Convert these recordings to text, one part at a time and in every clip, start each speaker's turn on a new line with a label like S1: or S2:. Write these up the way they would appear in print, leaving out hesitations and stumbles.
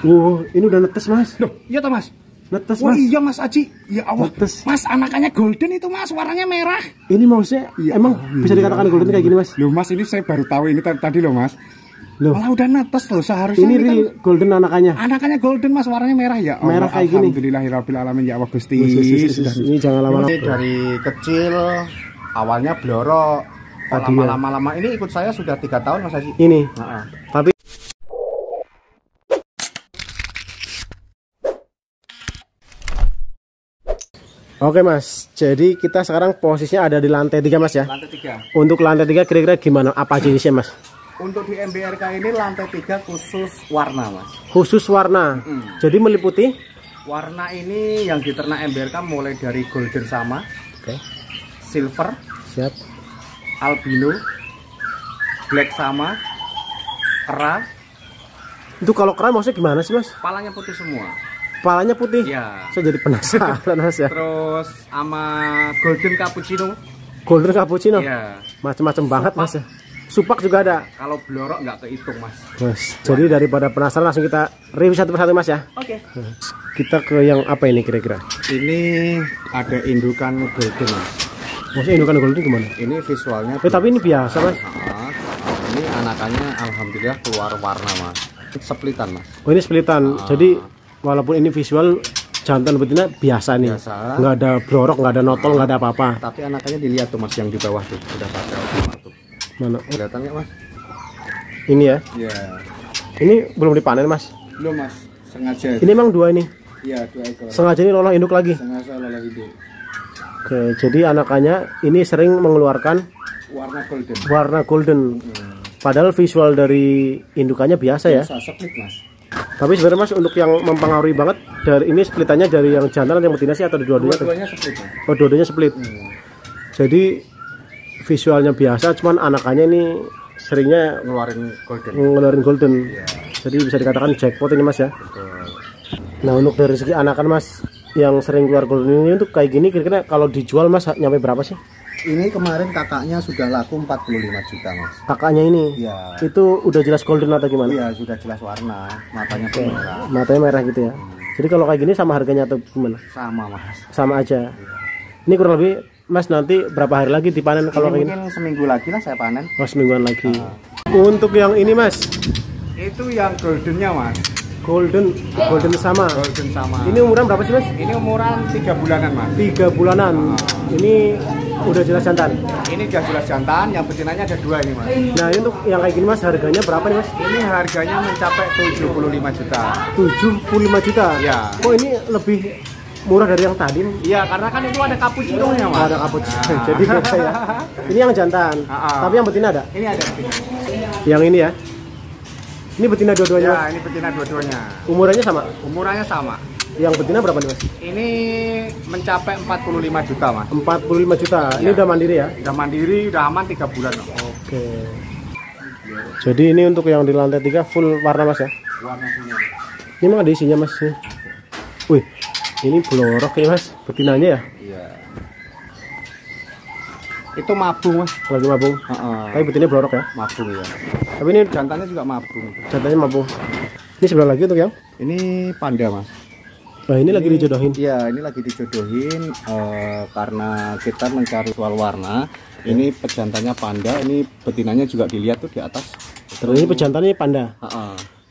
S1: Ini udah netes Mas.
S2: Loh, iya toh Mas?
S1: Netes
S2: Mas.
S1: Mas.
S2: Iya Mas Aji. Ya Allah.
S1: Netes.
S2: Mas, anakannya golden itu Mas, warnanya merah.
S1: Ini maksudnya emang bisa dikatakan golden kayak gini Mas?
S2: Loh Mas, ini saya baru tahu ini tadi loh Mas.
S1: Loh.
S2: Malah udah netes loh, seharusnya
S1: Ini
S2: kan
S1: real golden anakannya.
S2: anakannya golden Mas, warnanya merah ya. Allah,
S1: Merah kayak gini.
S2: Alhamdulillahirabbil alamin ya Allah Gusti.
S1: Ini jangan lama-lama.
S2: Ini dari kecil awalnya blorok. Lama-lama ini ikut saya sudah 3 tahun Mas Haji.
S1: Ini. Tapi Oke Mas, jadi kita sekarang posisinya ada di lantai 3 Mas ya.
S2: Lantai 3.
S1: Untuk lantai 3 kira-kira gimana? Apa jenisnya Mas?
S2: Untuk di MBRK ini lantai 3 khusus warna Mas.
S1: Khusus warna. Jadi meliputi
S2: Warna ini yang diternak MBRK mulai dari golden sama, silver,
S1: siap,
S2: albino, black sama, kera.
S1: Itu kalau kera maksudnya gimana sih Mas?
S2: Kepalanya putih semua.
S1: Kepalanya putih.
S2: Ya.
S1: Saya jadi penasaran Mas ya.
S2: Terus sama golden cappuccino.
S1: Golden cappuccino.
S2: Ya.
S1: Macam-macam banget Mas ya. Supak juga ada.
S2: Kalau blorok nggak kehitung Mas.
S1: Jadi daripada penasaran langsung kita review satu persatu Mas ya.
S2: Oke.
S1: Kita ke yang apa ini kira-kira?
S2: Ini ada indukan golden Mas.
S1: Maksudnya indukan golden gimana?
S2: Ini visualnya.
S1: Tapi ini biasa Mas.
S2: Ini anakannya alhamdulillah keluar warna Mas. Splitan Mas.
S1: Oh ini splitan. Jadi walaupun ini visual jantan betina biasa nih.
S2: Biasa.
S1: Nggak ada blorok, nggak ada notol, nggak ada apa-apa.
S2: Tapi anakannya dilihat tuh Mas yang di bawah tuh sudah pada tuh.
S1: Mana?
S2: Kelihatan nggak Mas?
S1: Ini ya?
S2: Iya.
S1: Ini belum dipanen Mas?
S2: Belum Mas. Sengaja.
S1: Ini emang 2 ini?
S2: Iya 2 ekor.
S1: Sengaja ini lolos induk lagi?
S2: Sengaja lolos induk.
S1: Oke, jadi anakannya ini sering mengeluarkan warna golden. Padahal visual dari indukannya biasa ya?
S2: Biasa, split Mas.
S1: Tapi sebenarnya Mas untuk yang mempengaruhi banget dari ini splitannya dari yang jantan atau yang betina sih atau dua-duanya?
S2: Dua-duanya split Mas.
S1: Oh dua-duanya split. Jadi visualnya biasa, cuman anakannya ini seringnya ngeluarin golden.
S2: Ya.
S1: Jadi bisa dikatakan jackpot ini Mas ya.
S2: Betul.
S1: Nah untuk dari segi anakan Mas yang sering keluar golden ini untuk kayak gini kira-kira kalau dijual Mas nyampe berapa sih?
S2: Ini kemarin kakaknya sudah laku 45 juta Mas.
S1: Kakaknya ini?
S2: Ya.
S1: Itu udah jelas golden atau gimana?
S2: Iya sudah jelas warna, matanya pun merah.
S1: Matanya merah gitu ya. Jadi kalau kayak gini sama harganya atau gimana?
S2: Sama Mas.
S1: Sama aja. Ini kurang lebih Mas nanti berapa hari lagi dipanen kalau kayak gini?
S2: Mungkin seminggu lagi lah saya panen.
S1: Oh semingguan lagi. Untuk yang ini Mas?
S2: Itu yang goldennya Mas.
S1: Golden sama.
S2: Golden sama.
S1: Ini umuran berapa sih Mas?
S2: Ini umuran 3 bulanan Mas.
S1: 3 bulanan. Ini udah jelas jantan.
S2: Ini udah jelas jantan, yang betinanya ada 2 ini Mas.
S1: Nah ini untuk yang kayak gini Mas harganya berapa nih Mas?
S2: Ini harganya mencapai 75 juta.
S1: 75 juta?
S2: Ya.
S1: Oh ini lebih murah dari yang tadi?
S2: Iya karena kan itu ada cappuccino-nya Mas.
S1: Ada cappuccino. Jadi beda ya. Ini yang jantan. Tapi yang betina ada?
S2: Ini ada betina.
S1: Yang ini ya? Ini betina dua-duanya?
S2: Ya ini betina dua-duanya.
S1: Umurannya sama?
S2: Umurannya sama.
S1: Yang betina berapa nih Mas?
S2: Ini mencapai 45 juta Mas.
S1: 45 juta. Ya. Ini udah mandiri ya?
S2: Udah mandiri, udah aman 3 bulan.
S1: Oke. Jadi ini untuk yang di lantai 3 full warna Mas ya?
S2: Warna punya.
S1: Ini emang ada isinya Mas? Wih, ini blorok ya Mas, betinanya ya?
S2: Iya. Itu mabung Mas.
S1: Lagi mabung? Tapi betinanya blorok ya?
S2: Mabung ya.
S1: Tapi ini
S2: jantannya juga mabung.
S1: Jantannya mabung. Ini sebelah lagi untuk yang?
S2: Ini panda Mas.
S1: Nah ini lagi dijodohin?
S2: Iya ini lagi dijodohin karena kita mencari soal warna. Ini pejantannya panda, ini betinanya juga dilihat tuh di atas.
S1: Terus ini pejantannya panda?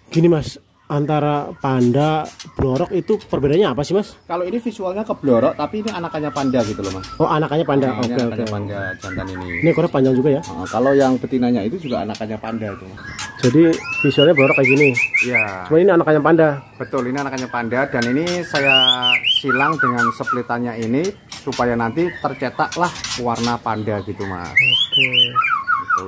S1: Gini Mas, antara panda, blorok itu perbedaannya apa sih Mas?
S2: Kalau ini visualnya ke blorok, tapi ini anakannya panda gitu loh Mas.
S1: Oh anakannya panda,
S2: nah,
S1: oke.
S2: Panda jantan ini.
S1: Ini ekornya panjang juga ya?
S2: Kalau yang betinanya itu juga anakannya panda itu.
S1: Jadi visualnya blorok kayak gini?
S2: Iya.
S1: Cuma ini anakannya panda? Betul,
S2: ini anakannya panda dan ini saya silang dengan splitannya ini supaya nanti tercetaklah warna panda gitu Mas.
S1: Oke.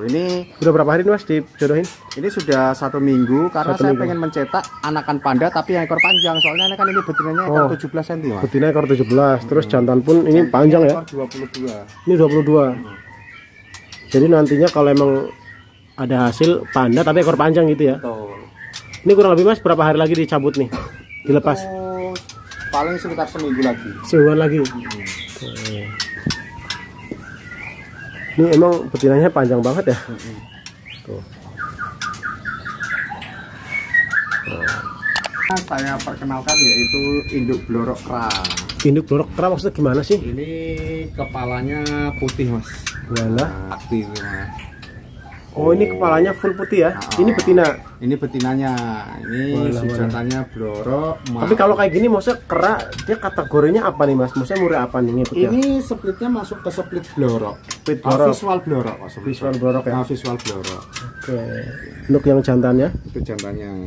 S2: Ini
S1: udah berapa hari Mas dijodohin?
S2: Ini sudah 1 minggu karena saya pengen mencetak anakan panda tapi yang ekor panjang soalnya kan ini betinanya ekor 17 cm Mas.
S1: Betina ekor 17 terus jantan pun ini panjang ya?
S2: 22.
S1: Ini 22. Jadi nantinya kalau emang ada hasil panda tapi ekor panjang gitu ya?
S2: Betul.
S1: Ini kurang lebih Mas berapa hari lagi dicabut nih? Dilepas?
S2: Paling sekitar seminggu lagi.
S1: Semingguan lagi? Ini emang betinanya panjang banget ya? Tuh.
S2: Saya perkenalkan yaitu induk blorok kera.
S1: Induk blorok kera maksudnya gimana sih?
S2: Ini kepalanya putih mas.
S1: Walah.
S2: Aktif mas.
S1: Oh ini kepalanya full putih ya? Ini betina?
S2: Ini betinanya. Ini si jantannya blorok.
S1: Tapi kalau kayak gini maksudnya kera, dia kategorinya apa nih mas? Maksudnya umurnya apa nih?
S2: Ini splitnya masuk ke split blorok. Visual blorok.
S1: Visual blorok ya?
S2: Visual blorok.
S1: Oke. Untuk yang jantannya?
S2: Itu jantannya.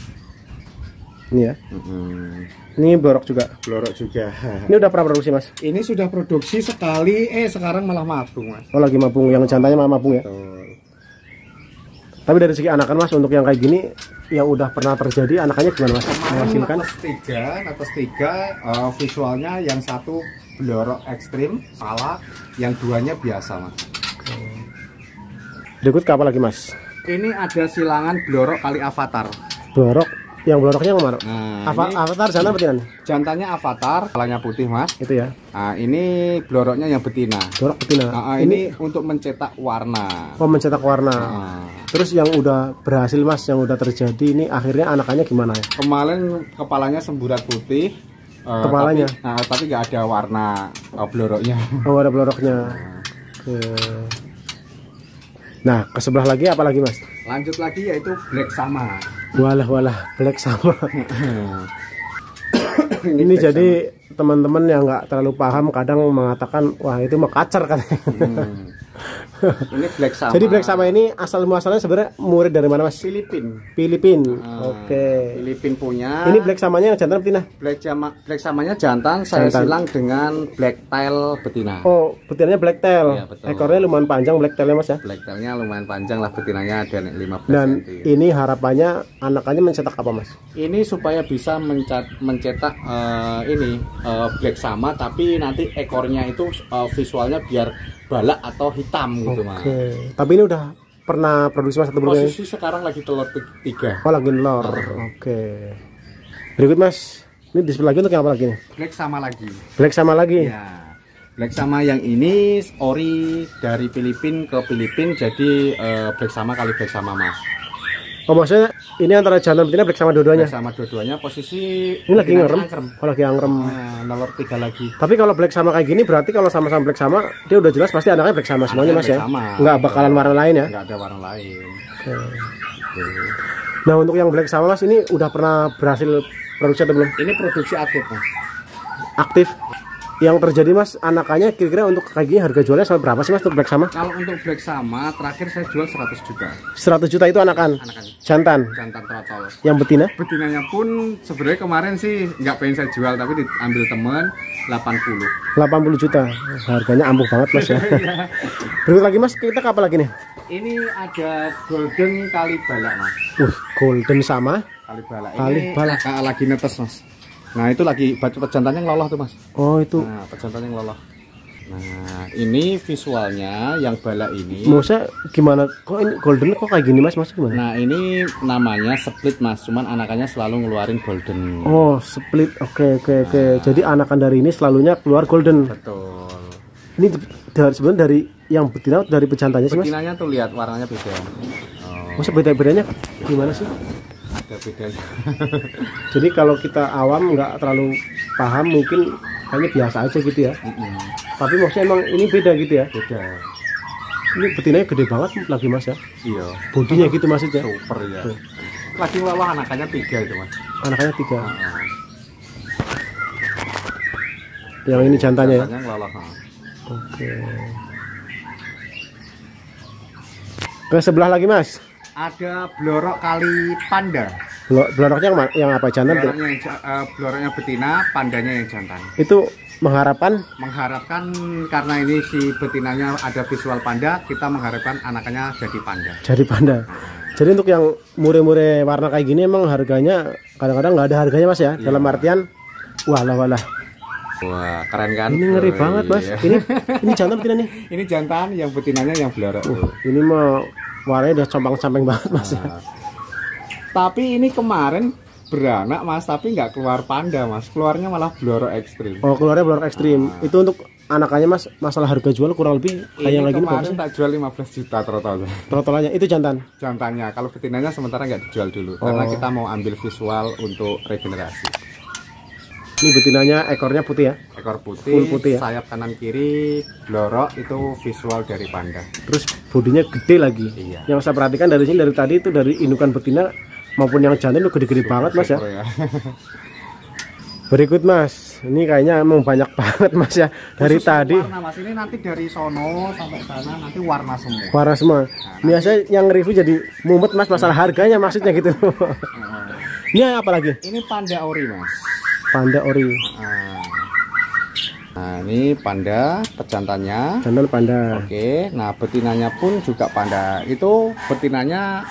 S1: Ini ya? Ini blorok juga?
S2: Blorok juga.
S1: Ini udah pernah produksi mas?
S2: Ini sudah produksi sekali, sekarang malah mabung mas.
S1: Oh lagi mabung, yang jantannya malah mabung ya?
S2: Betul.
S1: Tapi dari segi anakan mas, untuk yang kayak gini yang udah pernah terjadi, anakannya gimana mas?
S2: Menghasilkan netes tiga, visualnya yang satu blorok ekstrim, salah, yang duanya biasa mas.
S1: Berikut ke apa lagi mas?
S2: Ini ada silangan blorok kali avatar.
S1: Blorok, yang bloroknya yang mana?
S2: Nah,
S1: avatar jantan betina?
S2: Jantannya avatar, kepalanya putih mas.
S1: Itu ya.
S2: Nah ini bloroknya yang betina.
S1: Blorok betina.
S2: Ini untuk mencetak warna.
S1: Oh mencetak warna. Terus yang udah berhasil mas, yang udah terjadi ini akhirnya anakannya gimana ya?
S2: Kemarin kepalanya semburat putih.
S1: Kepalanya?
S2: Tapi nggak ada warna bloroknya.
S1: Oh ada bloroknya. Oke. Nah ke sebelah lagi apa lagi mas?
S2: Lanjut lagi yaitu black sama.
S1: Walah black sama. Ini jadi teman-teman yang nggak terlalu paham kadang mengatakan wah itu mah kacer katanya.
S2: Ini black sama.
S1: Jadi black sama ini asal muasalnya sebenarnya murid dari mana mas? Filipin. Oke.
S2: Filipin punya.
S1: Ini black samanya yang jantan betina?
S2: Black samanya jantan. Saya silang dengan black tail betina.
S1: Oh betinanya black tail.
S2: Ya,
S1: ekornya lumayan panjang black tailnya mas ya?
S2: Black tailnya lumayan panjang lah, betinanya ada 15
S1: Dan
S2: cm.
S1: ini harapannya anakannya mencetak apa mas?
S2: Ini supaya bisa mencetak black sama, tapi nanti ekornya itu visualnya biar balak atau hitam gitu mas.
S1: Oke. Tapi ini udah pernah produksi mas atau belum?
S2: Posisi sekarang lagi telur 3.
S1: Oh lagi telur. Oke. Berikut mas, ini di sebelah lagi untuk yang apa lagi nih?
S2: Black sama lagi.
S1: Black sama lagi.
S2: Ya. Black sama yang ini ori dari Filipin ke Filipin, jadi black sama kali black sama mas.
S1: Oh maksudnya ini antara jantan betina black sama dua-duanya?
S2: Black sama dua-duanya, posisi
S1: ini lagi ngerem. Oh lagi ngerem.
S2: Telur 3 lagi.
S1: Tapi kalau black sama kayak gini berarti kalau sama-sama black sama dia udah jelas pasti anaknya black sama semuanya mas ya? Nggak bakalan warna lain ya?
S2: Nggak ada warna lain.
S1: Nah untuk yang black sama mas ini udah pernah berhasil produksi atau belum?
S2: Ini produksi aktif mas.
S1: Aktif. Yang terjadi mas anakannya kira-kira untuk kayak gini harga jualnya sampai berapa sih mas untuk black sama?
S2: Kalau untuk black sama terakhir saya jual 100 juta.
S1: 100 juta itu anakan? Jantan?
S2: Jantan trotol.
S1: Yang betina?
S2: Betinanya pun sebenarnya kemarin sih nggak pengen saya jual, tapi diambil temen 80.
S1: 80 juta. Harganya ampuh banget mas ya. Berikut lagi mas, kita ke apa lagi nih?
S2: Ini ada golden kali balak mas.
S1: Golden sama?
S2: Kali balak.
S1: Kali balak.
S2: Lagi netes mas. Nah itu lagi pejantannya ngelolah tuh mas.
S1: Oh itu.
S2: Nah pejantannya ngelolah. Nah ini visualnya yang balak ini.
S1: Maksudnya gimana? Kok ini golden kok kayak gini mas? Maksudnya gimana?
S2: Nah ini namanya split mas. Cuman anakannya selalu ngeluarin golden.
S1: Oh split. Oke. Jadi anakan dari ini selalunya keluar golden.
S2: Betul.
S1: Ini sebenarnya dari yang betina dari pejantannya sih mas?
S2: Betinanya tuh lihat warnanya beda.
S1: Maksudnya beda-bedanya gimana sih?
S2: Ada bedanya.
S1: Jadi kalau kita awam nggak terlalu paham mungkin hanya biasa aja gitu ya. Tapi maksudnya emang ini beda gitu ya?
S2: Beda.
S1: Ini betinanya gede banget lagi mas ya?
S2: Iya.
S1: Bodinya gitu maksudnya?
S2: Super ya. Lagi ngelolah anakannya 3 itu mas.
S1: Anakannya 3. Yang ini jantannya ya?
S2: Jantannya ngelolah.
S1: Oke. Ke sebelah lagi mas?
S2: Ada blorok kali panda.
S1: Bloroknya yang apa? Jantan?
S2: Bloroknya betina, pandanya yang jantan.
S1: Itu mengharapkan
S2: karena ini si betinanya ada visual panda, kita mengharapkan anakannya jadi panda.
S1: Jadi panda. Jadi untuk yang mure-mure warna kayak gini emang harganya kadang-kadang nggak ada harganya mas ya? Dalam artian walah.
S2: Wah keren kan?
S1: Ini ngeri banget mas. Ini jantan betina nih?
S2: Ini jantan, yang betinanya yang blorok.
S1: Ini mah warnanya udah compang-camping banget mas ya.
S2: Tapi ini kemarin beranak mas, tapi nggak keluar panda mas, keluarnya malah blorok ekstrim.
S1: Oh keluarnya blorok ekstrim. Itu untuk anakannya Mas, masalah harga jual kurang lebih kayak lagi
S2: kemarin tak jual 15 juta totalnya.
S1: Totalnya itu jantan.
S2: Jantannya. Kalau betinanya sementara nggak dijual dulu karena kita mau ambil visual untuk regenerasi.
S1: Ini betinanya ekornya putih ya?
S2: Ekor putih,
S1: full putih ya?
S2: sayap kanan kiri, blorok itu visual dari panda.
S1: Terus bodinya gede lagi.
S2: Iya.
S1: Yang saya perhatikan dari sini dari tadi itu dari indukan betina maupun yang jantan itu gede-gede banget Mas ya. Berikut Mas, ini kayaknya emang banyak banget Mas ya dari
S2: khusus
S1: tadi.
S2: Warna Mas, ini nanti dari sono sampai sana nanti warna semua.
S1: Warna semua. Biasanya yang review jadi mumet Mas masalah harganya maksudnya gitu. Ini apa lagi?
S2: Ini panda ori Mas.
S1: Panda ori.
S2: Nah ini panda pejantannya.
S1: Jantan panda.
S2: Oke, nah betinanya pun juga panda. Itu betinanya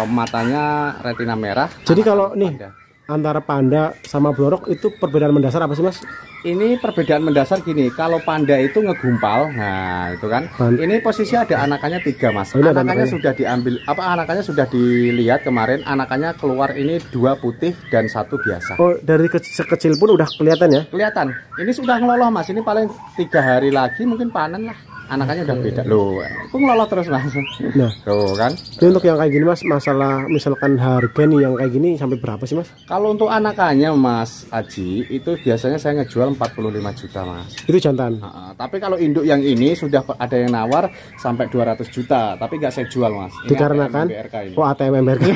S2: matanya retina merah.
S1: Jadi kalau nih panda, antara panda sama blorok itu perbedaan mendasar apa sih Mas?
S2: Ini perbedaan mendasar gini, kalau panda itu ngegumpal, nah itu kan. Ini posisi ada anakannya 3 Mas. Anakannya sudah diambil, anakannya sudah dilihat kemarin. Anakannya keluar ini 2 putih dan 1 biasa.
S1: Oh, dari sekecil pun udah kelihatan ya?
S2: Kelihatan. Ini sudah ngeloloh Mas. Ini paling 3 hari lagi mungkin panen lah. Anakannya udah beda loh. Aku ngeloloh terus Mas. Nah, tuh kan.
S1: Ini untuk yang kayak gini Mas, masalah misalkan harga nih yang kayak gini sampai berapa sih Mas?
S2: Kalau untuk anakannya Mas Aji itu biasanya saya ngejual 45 juta Mas.
S1: Itu jantan.
S2: Tapi kalau induk yang ini sudah ada yang nawar sampai 200 juta, tapi nggak saya jual Mas. Ini
S1: dikarenakan oh ATM MBRK.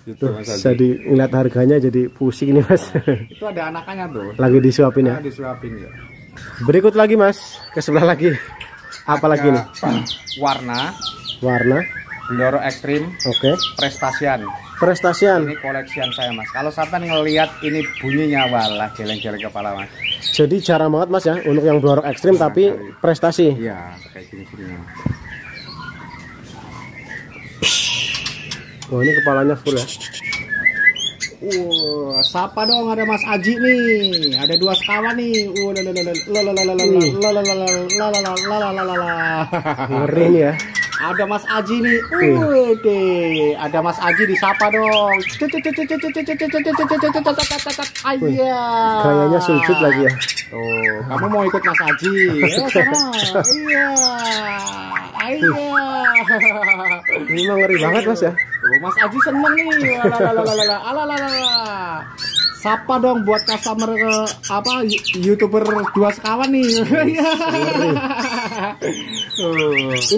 S2: Gitu, Mas Aji.
S1: Jadi ngeliat harganya jadi pusing nih Mas.
S2: Itu ada anakannya tuh.
S1: Lagi disuapin ya?
S2: Disuapin ya.
S1: Berikut lagi Mas, ke sebelah lagi. Apa lagi nih?
S2: Warna blorok ekstrim.
S1: Oke. Prestasian.
S2: Ini koleksian saya Mas. Kalau sampai ngelihat ini bunyinya walah geleng-geleng kepala Mas.
S1: Jadi jarang banget Mas ya untuk yang blorok ekstrim tapi prestasi.
S2: Iya, kayak gini-gini.
S1: Oh ini kepalanya full ya.
S2: Sapa dong, ada Mas Aji nih, ada 2 sekawan nih.
S1: Ngeri nih ya.
S2: Ada Mas Aji nih. Ada Mas Aji disapa dong. Iya.
S1: Kayaknya sujud lagi ya.
S2: Tuh, kamu mau ikut Mas Aji? Iya.
S1: Ini mah ngeri banget Mas ya.
S2: Tuh, Mas Aji seneng nih. Sapa dong buat customer YouTuber 2 sekawan nih.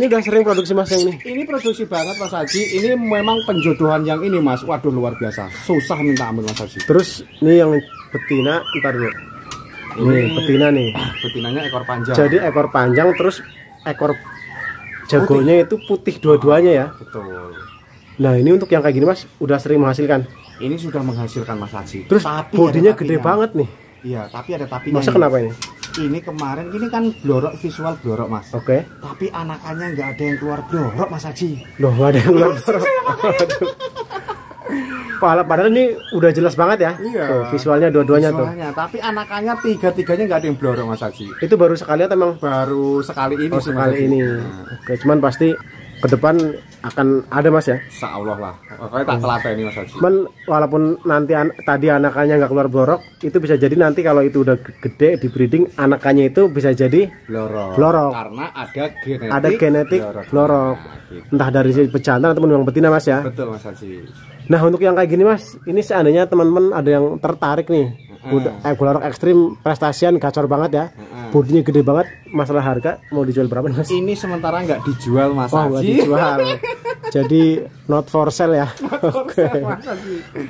S1: Ini udah sering produksi Mas yang ini?
S2: Ini produksi banget Mas Haji. Ini memang penjodohan yang ini Mas. Waduh luar biasa. Susah minta ampun Mas Haji.
S1: Terus ini yang betina, ntar dulu. Ini betina nih.
S2: Betinanya ekor panjang.
S1: Jadi ekor panjang terus ekor jagonya itu putih dua-duanya ya.
S2: Betul.
S1: Nah ini untuk yang kayak gini Mas udah sering menghasilkan.
S2: Ini sudah menghasilkan Mas Haji.
S1: Terus tapi bodinya gede banget nih.
S2: Iya, tapi ada tapinya.
S1: Masa kenapa ini?
S2: Ini kemarin ini kan blorok, visual blorok Mas.
S1: Oke.
S2: Tapi anakannya nggak ada yang keluar blorok Mas Haji.
S1: Loh nggak ada yang keluar blorok. Padahal ini udah jelas banget ya.
S2: Iya.
S1: Tuh, visualnya dua-duanya tuh.
S2: Tapi anakannya tiga-tiganya nggak ada yang blorok Mas Haji.
S1: Itu baru sekali atau emang?
S2: Baru sekali ini.
S1: Oh, sekali ini. Oke, cuman pasti ke depan akan ada Mas ya.
S2: Insya Allah lah. Pokoknya tak telateni Mas Haji.
S1: Cuman walaupun nanti tadi anakannya nggak keluar blorok, itu bisa jadi nanti kalau itu udah gede di breeding anakannya itu bisa jadi blorok.
S2: Karena ada
S1: genetik blorok. Entah dari si pejantan ataupun yang betina Mas ya.
S2: Betul Mas Haji.
S1: Nah untuk yang kayak gini Mas, ini seandainya teman-teman ada yang tertarik nih, blorok ekstrim prestasian gacor banget ya, bodinya gede banget, masalah harga mau dijual berapa nih Mas?
S2: Ini sementara nggak dijual Mas Haji.
S1: Nggak dijual. Jadi not for sale ya. Oke.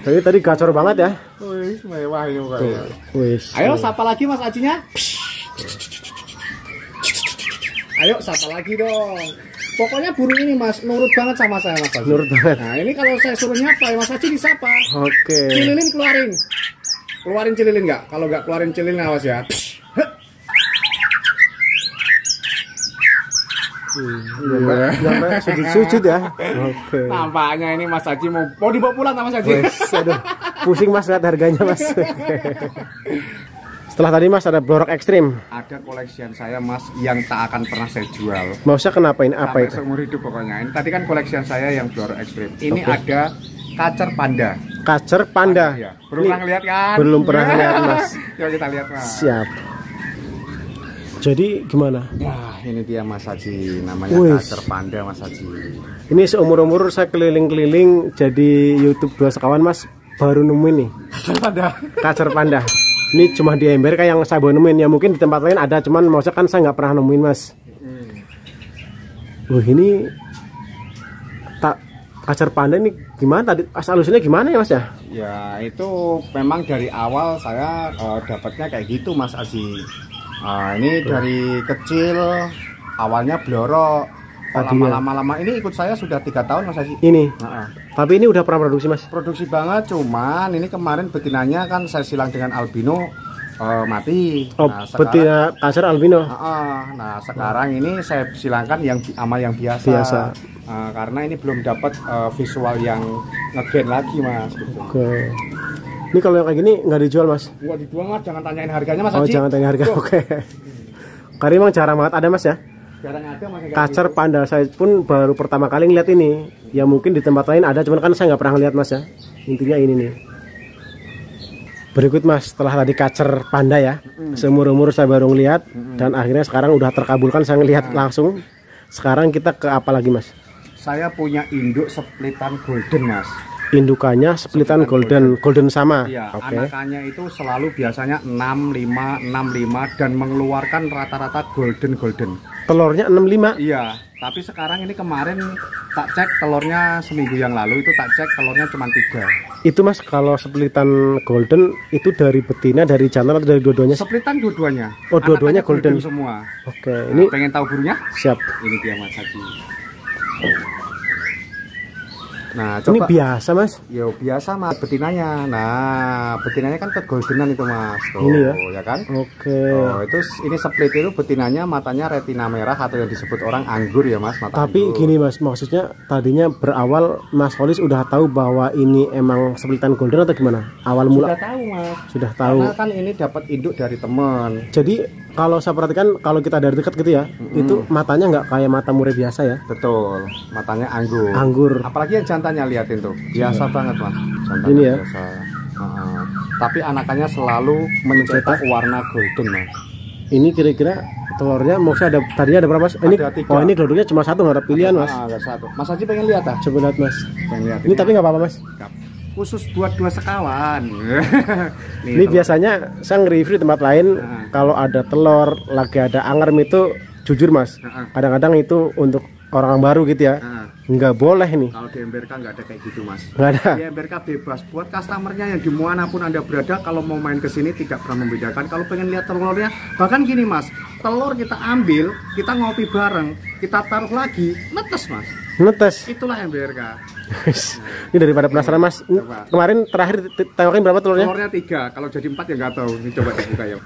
S1: Jadi tadi gacor banget ya.
S2: Wis mewah ini pokoknya.
S1: Wis.
S2: Ayo sapa lagi Mas Ajinya? Ayo sapa lagi dong. Pokoknya burung ini Mas nurut banget sama saya Mas Haji.
S1: Nurut banget.
S2: Nah ini kalau saya suruh nyapa ya Mas Haji disapa.
S1: Oke.
S2: Cililin keluarin. Keluarin cililin nggak? Kalau nggak keluarin cililin awas ya.
S1: Sampai sujud-sujud ya. Oke.
S2: Nampaknya ini Mas Haji mau dibawa pulang sama Mas Haji.
S1: Aduh, pusing Mas lihat harganya Mas. Setelah tadi Mas ada blorok ekstrim.
S2: Ada koleksian saya Mas yang tak akan pernah saya jual.
S1: Maksudnya kenapa ini? Apa itu?
S2: Seumur hidup pokoknya. Ini tadi kan koleksian saya yang blorok ekstrim. Ini ada kacer panda.
S1: Kacer panda.
S2: Ya. Belum pernah lihat kan?
S1: Belum pernah lihat Mas.
S2: Coba kita lihat Mas.
S1: Siap. Jadi gimana?
S2: Ya, ini dia Mas Haji, namanya Kacer Panda Mas Haji.
S1: Ini seumur-umur saya keliling-keliling jadi YouTube 2 sekawan Mas, baru nemuin nih. Kacer Panda. Ini cuma di Emberka yang saya baru nemuin. Ya mungkin di tempat lain ada, cuman maksudnya kan saya nggak pernah nemuin Mas. Ini Kacer Panda ini gimana tadi asal usulnya gimana ya Mas ya?
S2: Ya itu memang dari awal saya dapatnya kayak gitu Mas Haji. Ini dari kecil awalnya blorok, lama-lama ini ikut saya sudah 3 tahun Mas Haji.
S1: Ini. Tapi ini udah pernah produksi Mas?
S2: Produksi banget, cuman ini kemarin betinanya kan saya silang dengan albino mati.
S1: Oh, nah, betina Kacer albino.
S2: Nah sekarang ini saya silangkan yang sama yang biasa. Karena ini belum dapat visual yang ngegen lagi Mas. Gitu.
S1: Oke. Ini kalau yang kayak gini nggak dijual Mas?
S2: Nggak dijual Mas, jangan tanyain harganya Mas.
S1: Oh
S2: Haji.
S1: Jangan tanya harga. Oke. Karena emang jarang banget ada Mas ya.
S2: Jarang ada Mas.
S1: Kacer gitu. Panda saya pun baru pertama kali ngeliat ini. Ya mungkin di tempat lain ada, cuman kan saya nggak pernah ngeliat Mas ya. Intinya ini nih. Berikut Mas, setelah tadi Kacer Panda ya, seumur-umur saya baru ngeliat dan akhirnya sekarang udah terkabulkan saya ngelihat langsung. Sekarang kita ke apa lagi Mas?
S2: Saya punya induk splitan golden Mas.
S1: Indukannya splitan golden sama.
S2: Iya, anakannya itu selalu biasanya 65 dan mengeluarkan rata-rata golden.
S1: Telurnya 65?
S2: Iya, tapi sekarang ini kemarin tak cek telurnya seminggu yang lalu itu tak cek telurnya cuma 3.
S1: Itu Mas kalau splitan golden itu dari betina, dari jantan atau dari dua-duanya?
S2: Splitan dua-duanya.
S1: Oh, dua-duanya golden
S2: semua.
S1: Oke,
S2: ini pengen tahu burunya?
S1: Siap.
S2: Ini dia Mas Haji. Nah,
S1: coba. Ini biasa Mas?
S2: Yo biasa Mas betinanya. Nah, betinanya kan kegoldenan itu Mas. Tuh,
S1: ini
S2: ya kan?
S1: Oke.
S2: Oh, itu ini split itu betinanya matanya retina merah atau yang disebut orang anggur ya Mas. Mata
S1: tapi anggur. Gini Mas, maksudnya tadinya berawal Mas Holis udah tahu bahwa ini emang splitan golden atau gimana? Awal mula?
S2: Sudah tahu Mas.
S1: Sudah tahu.
S2: Karena kan ini dapat induk dari teman.
S1: Jadi kalau saya perhatikan kalau kita dari dekat gitu ya, itu matanya nggak kayak mata murai biasa ya?
S2: Betul, matanya anggur.
S1: Anggur.
S2: Apalagi yang jantannya liatin tuh, biasa banget Mas. Jantannya
S1: ini ya.
S2: Biasa. Tapi anakannya selalu mencetak warna golden Mas.
S1: Ini kira-kira telurnya maksudnya ada tadinya ada berapa Mas? Ini
S2: ada 3.
S1: Oh ini telurnya cuma 1 nggak ada pilihan Mas?
S2: Ada 1. Mas Haji pengen lihat ah?
S1: Coba lihat Mas.
S2: Pengen lihat.
S1: Ini tapi nggak apa-apa Mas?
S2: Khusus buat 2 sekawan.
S1: Ini biasanya saya nge-review di tempat lain kalau ada telur lagi ada angerm itu jujur Mas, kadang-kadang itu untuk orang baru gitu ya, nggak boleh nih.
S2: Kalau di Emberka nggak ada kayak gitu Mas.
S1: Nggak ada.
S2: Di Emberka bebas buat customernya yang dimanapun Anda berada, kalau mau main ke sini tidak pernah membedakan. Kalau pengen lihat telurnya, bahkan gini Mas, telur kita ambil, kita ngopi bareng, kita taruh lagi, netes Mas.
S1: Netes.
S2: Itulah Emberka.
S1: Ini daripada penasaran Mas, kemarin terakhir tengokin berapa telurnya?
S2: Telurnya 3, kalau jadi 4 ya nggak tahu. Ini coba dibuka ya.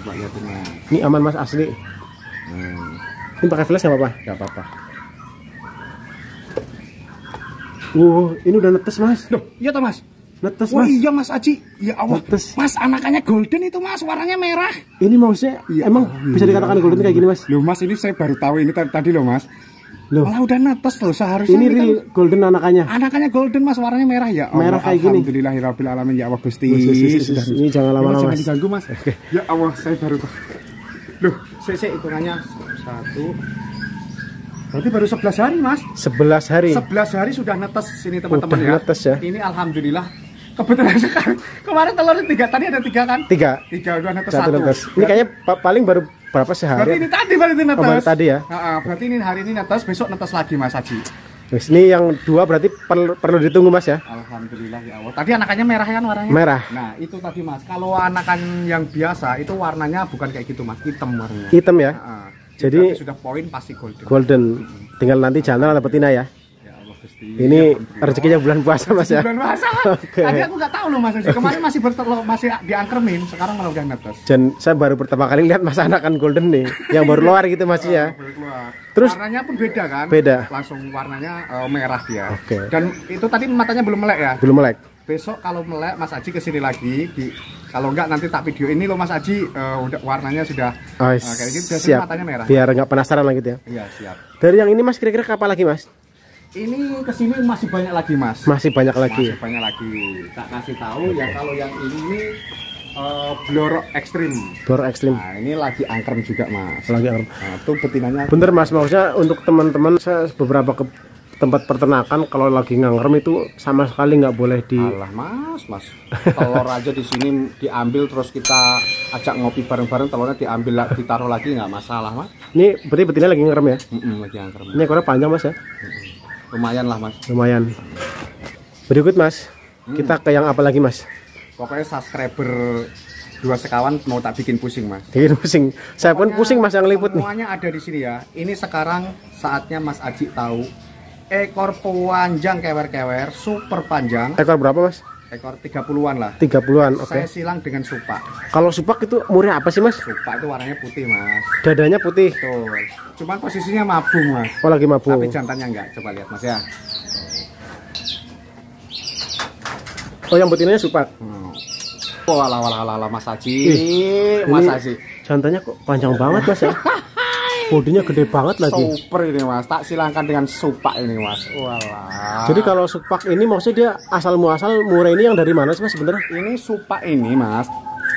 S2: Coba lihatin Mas.
S1: Ini aman Mas asli. Ini pakai flash nggak apa-apa?
S2: Nggak apa-apa.
S1: Ini udah netes Mas.
S2: Loh, iya toh Mas?
S1: Netes Mas.
S2: Iya Mas Haji. Ya Allah.
S1: Netes.
S2: Mas anakannya golden itu Mas, warnanya merah.
S1: Ini maksudnya emang bisa dikatakan golden kayak gini Mas?
S2: Loh Mas, ini saya baru tahu ini tadi loh Mas.
S1: Loh,
S2: malah udah netes loh seharusnya.
S1: Ini real kan golden anakannya.
S2: Anakannya golden Mas, warnanya merah ya.
S1: Merah kayak gini.
S2: Alhamdulillahirabbil alamin ya Allah Gusti.
S1: Ini jangan lama-lama
S2: Mas. Jangan diganggu Mas. Ya Allah, saya baru tahu. Loh, saya hitungannya 1. Berarti baru 11 hari Mas.
S1: 11 hari.
S2: 11 hari sudah netes sini teman-teman ya.
S1: Netes ya.
S2: Ini alhamdulillah. Kebetulan sekarang kemarin telurnya 3, tadi ada 3 kan?
S1: 3
S2: udah netes
S1: 1. Netes. Ini kayaknya paling baru berapa sehari?
S2: Berarti ini tadi baru netes.
S1: Oh, baru tadi ya.
S2: Berarti ini hari ini netes, besok netes lagi Mas Haji.
S1: Terus ini yang 2 berarti perlu ditunggu Mas ya?
S2: Alhamdulillah ya Allah. Tadi anakannya merah kan warnanya?
S1: Merah.
S2: Nah itu tadi Mas. Kalau anakan yang biasa itu warnanya bukan kayak gitu Mas, hitam warnanya.
S1: Hitam ya? Jadi
S2: sudah poin pasti golden.
S1: Golden. Tinggal nanti jantan atau betina ya? Ini rezekinya bulan puasa Mas ya?
S2: Bulan puasa. Tadi aku nggak tahu loh Mas. Kemarin masih bertelur, masih diangkremin. Sekarang malah udah netes.
S1: Dan saya baru pertama kali lihat Mas anakan golden nih, yang baru keluar gitu Mas ya.
S2: Terus warnanya pun beda kan?
S1: Beda.
S2: Langsung warnanya merah dia.
S1: Oke.
S2: Dan itu tadi matanya belum melek ya?
S1: Belum melek.
S2: Besok kalau melek Mas Haji kesini lagi. Kalau enggak nanti tak video ini loh Mas Haji. Udah warnanya sudah kayak gitu. Biasanya matanya merah.
S1: Biar nggak penasaran lagi gitu ya.
S2: Iya siap.
S1: Dari yang ini Mas kira-kira kapan lagi Mas?
S2: Ini kesini masih banyak lagi Mas.
S1: Masih banyak lagi.
S2: Masih banyak lagi. Tak kasih tahu ya kalau yang ini Blor ekstrim.
S1: Blor ekstrim.
S2: Nah, ini lagi angkrem juga mas.
S1: Lagi angkrem.
S2: Nah, itu betinanya.
S1: Bener mas, maksudnya untuk teman-teman saya beberapa ke tempat peternakan kalau lagi ngangkrem itu sama sekali nggak boleh di.
S2: Alah mas, telur aja di sini diambil terus kita ajak ngopi bareng-bareng, telurnya diambil ditaruh lagi nggak masalah mas.
S1: Ini berarti betina lagi ngangkrem ya?
S2: Lagi angkrem.
S1: Ini ekornya panjang mas ya?
S2: Lumayan lah mas.
S1: Lumayan. Berikut mas, kita ke yang apa lagi mas?
S2: Pokoknya subscriber 2 sekawan mau tak bikin pusing mas.
S1: Bikin pusing. Saya pun pusing mas yang liput nih.
S2: Semuanya ada di sini ya. Ini sekarang saatnya Mas Aji tahu. Ekor panjang kewer-kewer, super panjang.
S1: Ekor berapa mas?
S2: Ekor 30-an lah.
S1: 30-an, oke.
S2: Saya silang dengan supak.
S1: Kalau supak itu umurnya apa sih mas?
S2: Supak itu warnanya putih mas.
S1: Dadanya putih.
S2: Betul. Cuman posisinya mabung mas.
S1: Oh lagi mabung.
S2: Tapi jantannya enggak. Coba lihat mas ya.
S1: Oh yang betinanya supak.
S2: Oh ala Mas Aji. Mas Aji.
S1: Jantannya kok panjang banget mas ya? Bodinya gede banget lagi.
S2: Super ini mas. Tak silangkan dengan supak ini mas. Walah.
S1: Jadi kalau supak ini maksudnya dia asal muasal murah ini yang dari mana sih mas sebenarnya?
S2: Ini supak ini mas.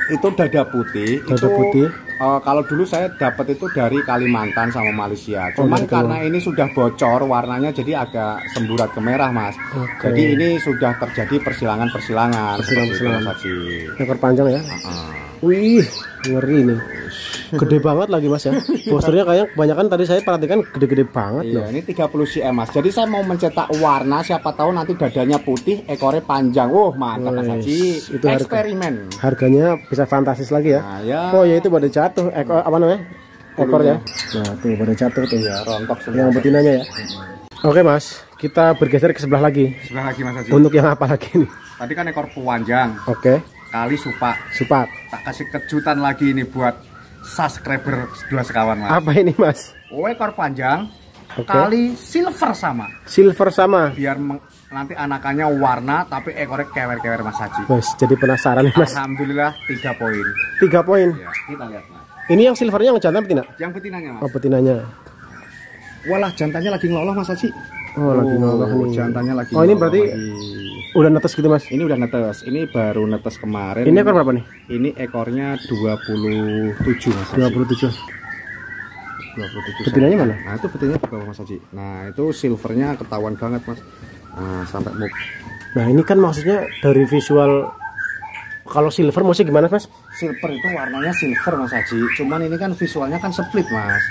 S2: Itu dada putih.
S1: Dada putih.
S2: Kalau dulu saya dapat itu dari Kalimantan sama Malaysia. Cuman karena ini sudah bocor warnanya jadi agak semburat ke merah mas. Jadi ini sudah terjadi persilangan.
S1: Ekor panjang ya. Wih ngeri nih. Gede banget lagi mas ya. Posternya kayak kebanyakan tadi saya perhatikan gede-gede banget.
S2: Iya, ini 30 cm mas. Jadi saya mau mencetak warna, siapa tahu nanti dadanya putih, ekornya panjang. Mantap mas Haji.
S1: Itu
S2: eksperimen.
S1: Harganya bisa fantastis lagi ya.
S2: Nah, ya.
S1: Oh ya itu pada jatuh ekor apa namanya? Ekornya. Nah tuh pada jatuh tuh ya.
S2: Rontok semua.
S1: Yang betinanya ya. Oke mas, kita bergeser ke sebelah lagi.
S2: Sebelah lagi mas Haji.
S1: Untuk yang apa lagi nih?
S2: Tadi kan ekor panjang.
S1: Oke.
S2: Kali supak.
S1: Tak
S2: kasih kejutan lagi ini buat subscriber 2 sekawan mas.
S1: Apa ini mas?
S2: Ekor panjang kali silver sama.
S1: Silver sama.
S2: Biar nanti anakannya warna tapi ekornya kewer-kewer mas Haji.
S1: Mas jadi penasaran nih mas.
S2: Alhamdulillah 3 poin.
S1: 3 poin.
S2: Ya, kita lihat mas.
S1: Ini yang silvernya yang jantan betina?
S2: Yang betinanya mas.
S1: Oh betinanya.
S2: Walah jantannya lagi ngeloloh mas Haji.
S1: Oh lagi ngeloloh nih.
S2: Jantannya lagi.
S1: Oh ini berarti udah netes gitu mas?
S2: Ini udah netes. Ini baru netes kemarin.
S1: Ini ekor berapa nih?
S2: Ini ekornya 27 mas Haji.
S1: 27.
S2: 27.
S1: Betinanya mana?
S2: Nah itu betinanya di bawah mas Haji. Nah itu silvernya ketahuan banget mas. Nah sampai muk.
S1: Nah ini kan maksudnya dari visual. Kalau silver maksudnya gimana mas?
S2: Silver itu warnanya silver mas Haji. Cuman ini kan visualnya kan split mas.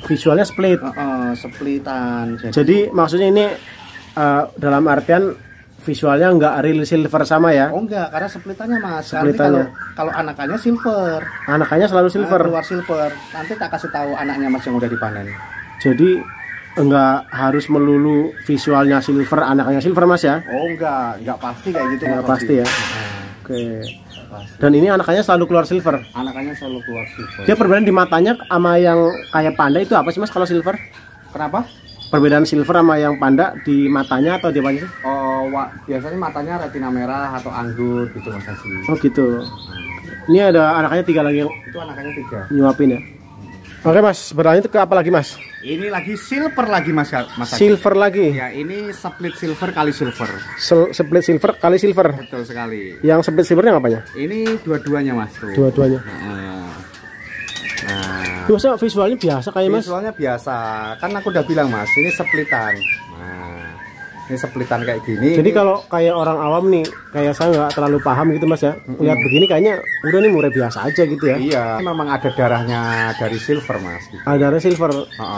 S1: Visualnya split.
S2: Splitan.
S1: Jadi maksudnya ini dalam artian visualnya nggak real silver sama ya?
S2: Oh enggak, karena splitannya mas.
S1: Splitannya.
S2: Kalau anakannya silver.
S1: Anakannya selalu silver.
S2: Keluar silver. Nanti tak kasih tahu anaknya mas yang udah dipanen.
S1: Jadi enggak harus melulu visualnya silver, anakannya silver mas ya?
S2: Oh enggak pasti kayak gitu.
S1: Enggak pasti ya. Oke. Dan ini anakannya selalu keluar silver.
S2: Anakannya selalu keluar silver.
S1: Dia perbedaan di matanya sama yang kayak panda itu apa sih mas kalau silver?
S2: Kenapa?
S1: Perbedaan silver sama yang panda di matanya atau di apa sih?
S2: Biasanya matanya retina merah atau anggur gitu mas Haji.
S1: Oh gitu. Ini ada anakannya 3 lagi yang
S2: itu anakannya 3
S1: nyuapin ya. Oke mas, berlanjut ke apa lagi mas?
S2: Ini lagi silver lagi mas Haji.
S1: Silver lagi?
S2: Ya ini split silver kali silver.
S1: Split silver kali silver?
S2: Betul sekali.
S1: Yang split silvernya apanya?
S2: Ini dua-duanya mas tuh.
S1: Dua-duanya.
S2: Nah,
S1: maksudnya visualnya biasa kayak mas?
S2: Visualnya biasa, kan aku udah bilang mas, ini splitan. Nah, ini splitan kayak gini.
S1: Jadi kalau kayak orang awam nih, kayak saya nggak terlalu paham gitu mas ya, lihat begini kayaknya udah nih murah biasa aja gitu ya.
S2: Iya, memang ada darahnya dari silver mas. Gitu.
S1: Ada darah silver.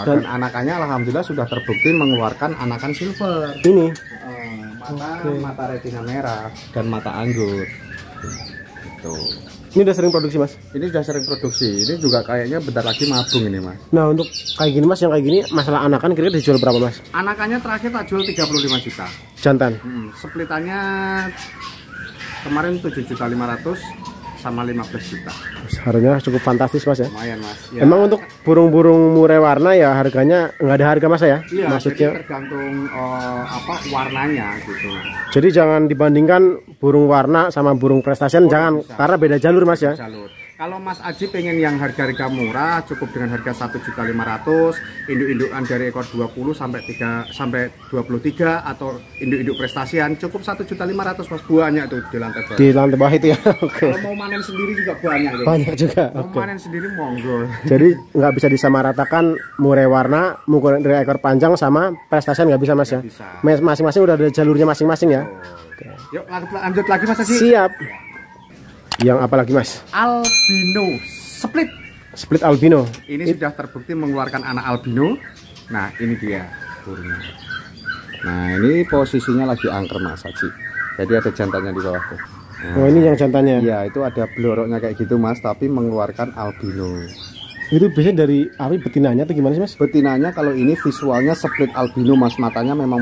S2: Dan anakannya alhamdulillah sudah terbukti mengeluarkan anakan silver.
S1: Ini.
S2: Mata retina merah dan mata anggur. Gitu.
S1: Ini udah sering produksi mas?
S2: Ini sudah sering produksi. Ini juga kayaknya bentar lagi mabung ini mas.
S1: Nah untuk kayak gini mas, yang kayak gini masalah anakan kira-kira dijual berapa mas?
S2: Anakannya terakhir tak jual 35 juta.
S1: Jantan?
S2: Splitannya kemarin 7.500.000 sama 15 juta.
S1: Harganya cukup fantastis mas ya?
S2: Lumayan mas. Ya.
S1: Emang untuk burung-burung murai warna ya harganya nggak ada harga mas ya?
S2: Iya,
S1: maksudnya
S2: jadi tergantung warnanya gitu.
S1: Jadi jangan dibandingkan burung warna sama burung prestasian, jangan bisa. Karena beda jalur mas ya.
S2: Jalur. Kalau Mas Aji pengen yang harga-harga murah, cukup dengan harga 1.500.000, induk-indukan dari ekor 20 sampai 23 atau induk-induk prestasian cukup 1.500.000 Mas, banyak tuh di lantai bawah.
S1: Di lantai bawah itu ya. Oke.
S2: Kalau mau manen sendiri juga banyak gitu.
S1: Banyak juga.
S2: Mau manen sendiri monggo.
S1: Jadi nggak bisa disamaratakan murai warna, murai dari ekor panjang sama prestasian nggak bisa Mas ya. Masing-masing udah ada jalurnya masing-masing ya.
S2: Oke. Yuk lanjut lagi Mas Aji.
S1: Siap. Yang apa lagi Mas?
S2: Albino split.
S1: Split albino.
S2: Ini sudah terbukti mengeluarkan anak albino. Nah ini dia burungnya. Nah ini posisinya lagi angker Mas Aji. Jadi ada jantannya di bawah tuh. Nah,
S1: oh ini yang jantannya.
S2: Iya itu ada bloroknya kayak gitu Mas, tapi mengeluarkan albino.
S1: Itu biasanya dari apa, betinanya atau gimana sih Mas?
S2: Betinanya kalau ini visualnya split albino Mas, matanya memang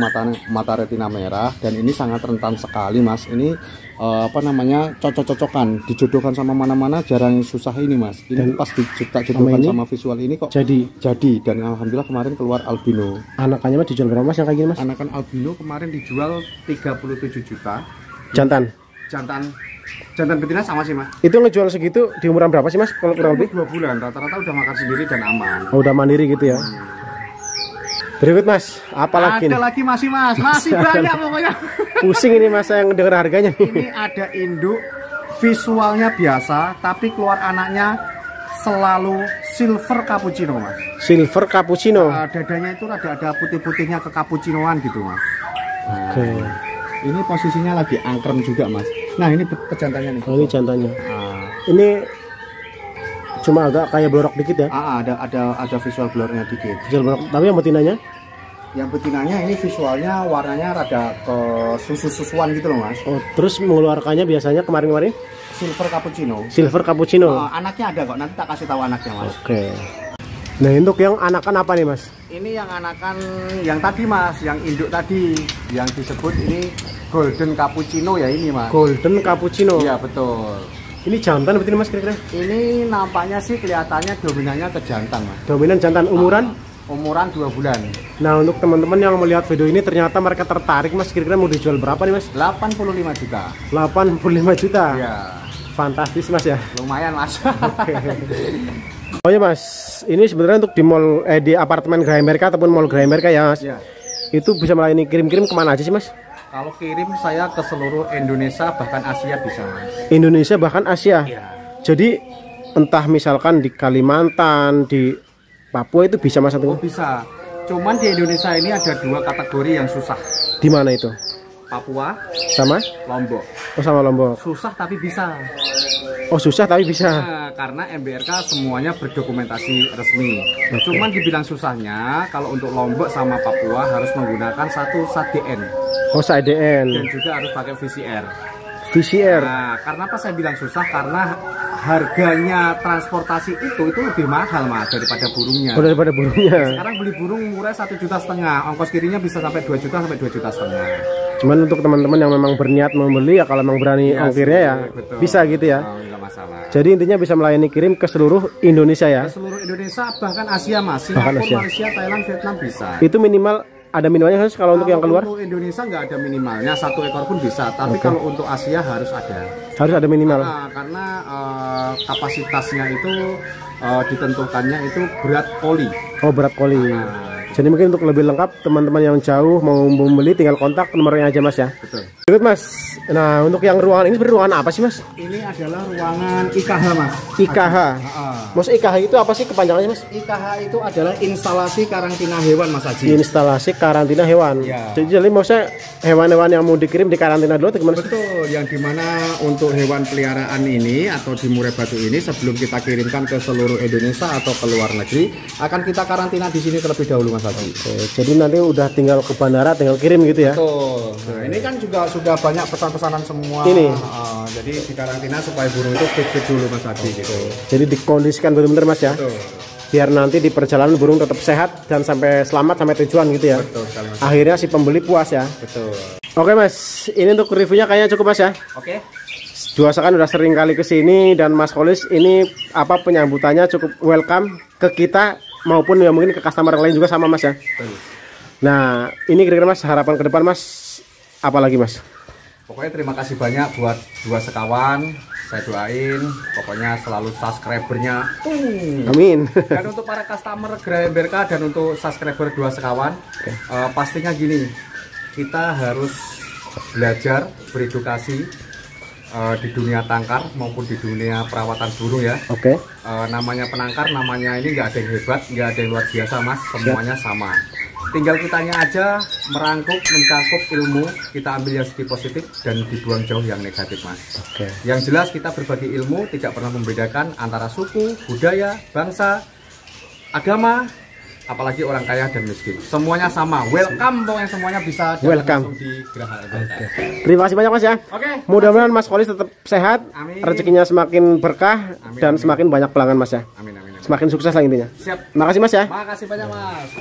S2: mata retina merah dan ini sangat rentan sekali Mas. Ini apa namanya, cocok-cocokan, dijodohkan sama mana-mana jarang susah ini Mas. Ini dan pas dijodohkan sama visual ini kok jadi dan alhamdulillah kemarin keluar albino.
S1: Anakannya Mas dijual berapa Mas yang kayak gini Mas?
S2: Anakan albino kemarin dijual 37 juta.
S1: Jantan
S2: Betina sama sih Mas.
S1: Itu ngejual segitu di umuran berapa sih Mas? Kalau kurang lebih
S2: 2 bulan, rata-rata udah makan sendiri dan aman.
S1: Oh, udah mandiri gitu ya. Berikut Mas, apa lagi?
S2: Ada lagi masih Mas, masih banyak pokoknya.
S1: Pusing ini Mas yang dengar harganya nih.
S2: Ini ada induk visualnya biasa, tapi keluar anaknya selalu silver cappuccino Mas.
S1: Silver cappuccino.
S2: Dadanya itu ada putih-putihnya ke cappuccinoan gitu Mas.
S1: Oke.
S2: Ini posisinya lagi angkrem juga Mas. Nah ini pejantannya nih.
S1: Oh, ini jantannya. Ini cuma agak kayak blorok dikit ya?
S2: Ada visual blornya dikit.
S1: Visual blorok. Tapi yang betinanya?
S2: Yang betinanya ini visualnya warnanya rada ke susu-susuan gitu loh Mas.
S1: Oh, terus mengeluarkannya biasanya kemarin-kemarin?
S2: Silver cappuccino.
S1: Silver cappuccino.
S2: Anaknya ada kok. Nanti tak kasih tahu anaknya Mas.
S1: Oke. Nah untuk yang anakan apa nih Mas?
S2: Ini yang anakan yang tadi Mas, yang induk tadi, yang disebut ini golden cappuccino ya ini Mas.
S1: Golden cappuccino.
S2: Iya betul.
S1: Ini jantan betul Mas kira-kira?
S2: Ini nampaknya sih kelihatannya dominannya ke jantan Mas.
S1: Dominan jantan, umuran?
S2: Umuran 2 bulan.
S1: Nah untuk teman-teman yang melihat video ini ternyata mereka tertarik Mas, kira-kira mau dijual berapa nih Mas?
S2: 85 juta.
S1: 85 juta?
S2: Iya.
S1: Fantastis Mas ya?
S2: Lumayan Mas.
S1: Oh ya Mas, ini sebenarnya untuk di mall di apartemen Graha Amerika ataupun mall Graha Amerika ya Mas.
S2: Ya.
S1: Itu bisa melayani kirim-kirim kemana aja sih Mas?
S2: Kalau kirim saya ke seluruh Indonesia bahkan Asia bisa Mas.
S1: Indonesia bahkan Asia.
S2: Ya.
S1: Jadi entah misalkan di Kalimantan, di Papua itu bisa Mas?
S2: Oh bisa. Cuman di Indonesia ini ada 2 kategori yang susah.
S1: Di mana itu?
S2: Papua
S1: sama
S2: Lombok.
S1: Oh sama Lombok.
S2: Susah tapi bisa.
S1: Oh susah tapi bisa.
S2: Nah, karena MBRK semuanya berdokumentasi resmi. Okay. Cuman dibilang susahnya kalau untuk Lombok sama Papua harus menggunakan satu SADN.
S1: Oh SADN.
S2: Dan juga harus pakai VCR.
S1: VCR.
S2: Nah, karena apa saya bilang susah? Karena harganya transportasi itu lebih mahal Mas daripada burungnya.
S1: Oh, daripada burungnya.
S2: Sekarang beli burung murah 1,5 juta, ongkos kirinya bisa sampai 2 juta sampai 2,5 juta.
S1: Cuman untuk teman-teman yang memang berniat membeli ya kalau memang berani ongkirnya ya betul. Bisa gitu ya.
S2: Oh, enggak masalah.
S1: Jadi intinya bisa melayani kirim ke seluruh Indonesia ya.
S2: Ke seluruh Indonesia bahkan Asia Mas. Singapura, Malaysia, Thailand, Vietnam bisa.
S1: Itu minimal ada minimalnya harus kalau untuk yang keluar?
S2: Untuk Indonesia nggak ada minimalnya, 1 ekor pun bisa. Tapi kalau untuk Asia harus ada.
S1: Harus ada minimal.
S2: Karena kapasitasnya itu ditentukannya itu berat koli.
S1: Oh berat koli. Jadi mungkin untuk lebih lengkap teman-teman yang jauh mau membeli tinggal kontak nomornya aja Mas ya.
S2: Betul.
S1: Berikut Mas. Nah untuk yang ruangan ini sebenarnya ruangan apa sih Mas?
S2: Ini adalah ruangan IKH Mas.
S1: IKH. Mas IKH itu apa sih kepanjangannya Mas?
S2: IKH itu adalah instalasi karantina hewan Mas Haji.
S1: Instalasi karantina hewan. Ya. Jadi maksudnya hewan-hewan yang mau dikirim di karantina dulu atau gimana?
S2: Betul. Yang dimana untuk hewan peliharaan ini atau di Murai Batu ini sebelum kita kirimkan ke seluruh Indonesia atau ke luar negeri akan kita karantina di sini terlebih dahulu Mas.
S1: Oke, jadi nanti udah tinggal ke bandara tinggal kirim gitu ya.
S2: Betul. Nah, ini kan juga sudah banyak pesan-pesanan semua.
S1: Ini.
S2: Jadi di karantina supaya burung itu fit dulu Mas Adi gitu.
S1: Jadi dikondisikan benar-benar Mas ya.
S2: Betul.
S1: Biar nanti di perjalanan burung tetap sehat dan sampai selamat sampai tujuan gitu ya.
S2: Betul sekali, Mas.
S1: Akhirnya si pembeli puas ya.
S2: Betul.
S1: Oke Mas, ini untuk reviewnya kayaknya cukup Mas ya.
S2: Oke.
S1: Kan udah sering kali kesini dan Mas Kholis ini apa penyambutannya cukup welcome ke kita maupun ya mungkin ke customer lain juga sama Mas ya. Nah ini kira-kira Mas harapan ke depan Mas apa lagi Mas?
S2: Pokoknya terima kasih banyak buat dua sekawan. Saya doain pokoknya selalu subscribernya
S1: amin.
S2: Dan untuk para customer Graha MBRK dan untuk subscriber Dua Sekawan, pastinya gini, kita harus belajar beredukasi di dunia tangkar maupun di dunia perawatan burung ya. Namanya penangkar, namanya ini nggak ada yang hebat, nggak ada yang luar biasa mas, semuanya sama. Tinggal kitanya aja merangkup, mencakup ilmu, kita ambil yang segi positif dan dibuang jauh yang negatif mas. Yang jelas kita berbagi ilmu, tidak pernah membedakan antara suku, budaya, bangsa, agama, apalagi orang kaya dan miskin. Semuanya sama, welcome pokoknya, semuanya bisa langsung di Graha MBRK.
S1: Terima kasih banyak mas ya. Mudah-mudahan Mas Kholis tetap sehat, rezekinya semakin berkah, dan semakin banyak pelanggan mas ya. Semakin sukses lah intinya.
S2: Siap.
S1: Makasih mas ya.
S2: Makasih banyak mas.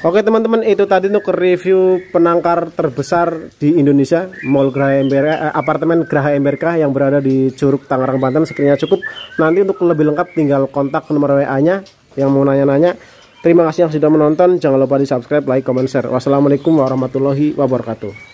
S1: Oke teman-teman, itu tadi untuk review penangkar terbesar di Indonesia, Mall Graha MBRK, apartemen Graha MBRK yang berada di Curug, Tangerang, Banten. Sekiranya cukup, nanti untuk lebih lengkap tinggal kontak nomor WA-nya yang mau nanya-nanya. Terima kasih yang sudah menonton, jangan lupa di subscribe, like, comment, share. Wassalamualaikum warahmatullahi wabarakatuh.